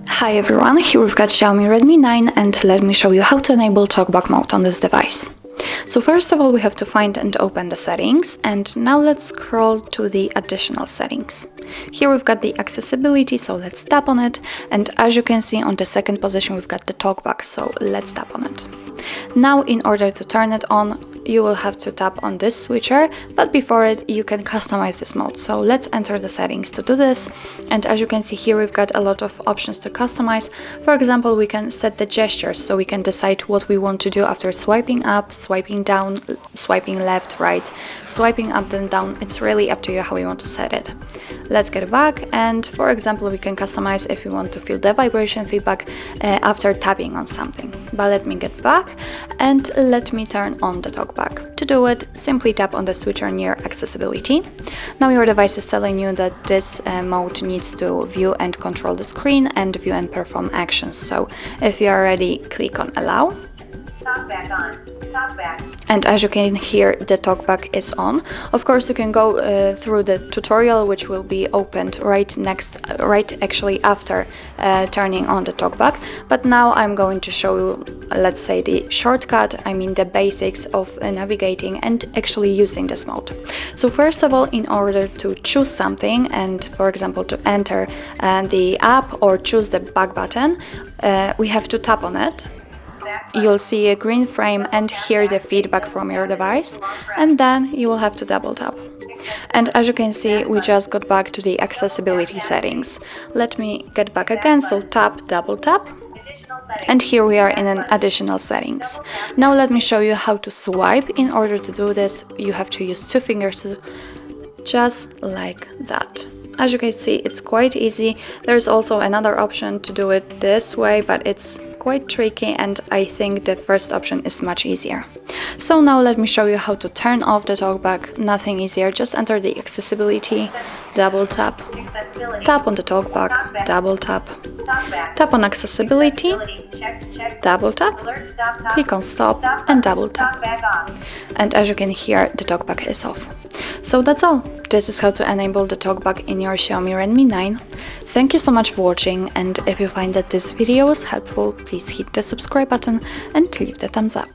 Hi everyone, here we've got Xiaomi Redmi 9 and let me show you how to enable TalkBack Mode on this device. So first of all we have to find and open the settings, and now let's scroll to the additional settings. Here we've got the accessibility, so let's tap on it, and as you can see on the second position we've got the TalkBack, so let's tap on it. Now in order to turn it on you will have to tap on this switcher, but before it you can customize this mode. So let's enter the settings to do this, and as you can see here we've got a lot of options to customize. For example, we can set the gestures, so we can decide what we want to do after swiping up, swiping down, swiping left, right, swiping up then down. It's really up to you how you want to set it. Let's get back, and for example we can customize if we want to feel the vibration feedback after tapping on something. But let me get back and let me turn on the TalkBack. To do it, simply tap on the switcher near accessibility. Now your device is telling you that this mode needs to view and control the screen and view and perform actions. So if you are ready, click on allow. TalkBack on. TalkBack. And as you can hear, the TalkBack is on. Of course, you can go through the tutorial, which will be opened right actually after turning on the TalkBack. But now I'm going to show you, let's say, the shortcut, I mean the basics of navigating and actually using this mode. So first of all, in order to choose something and, for example, to enter the app or choose the back button, we have to tap on it. You'll see a green frame and hear the feedback from your device, and then you will have to double tap. And as you can see, we just got back to the accessibility settings. Let me get back again, so tap, double tap, and here we are in an additional settings. Now let me show you how to swipe. In order to do this, you have to use two fingers, just like that. As you can see, it's quite easy. There's also another option to do it this way, but it's quite tricky, and I think the first option is much easier. So now let me show you how to turn off the TalkBack. Nothing easier, just enter the accessibility, double tap, tap on the TalkBack, double tap, tap on accessibility, double tap, click on stop and double tap. And as you can hear, the TalkBack is off. So that's all. This is how to enable the TalkBack in your Xiaomi Redmi 9. Thank you so much for watching, and if you find that this video was helpful, please hit the subscribe button and leave the thumbs up.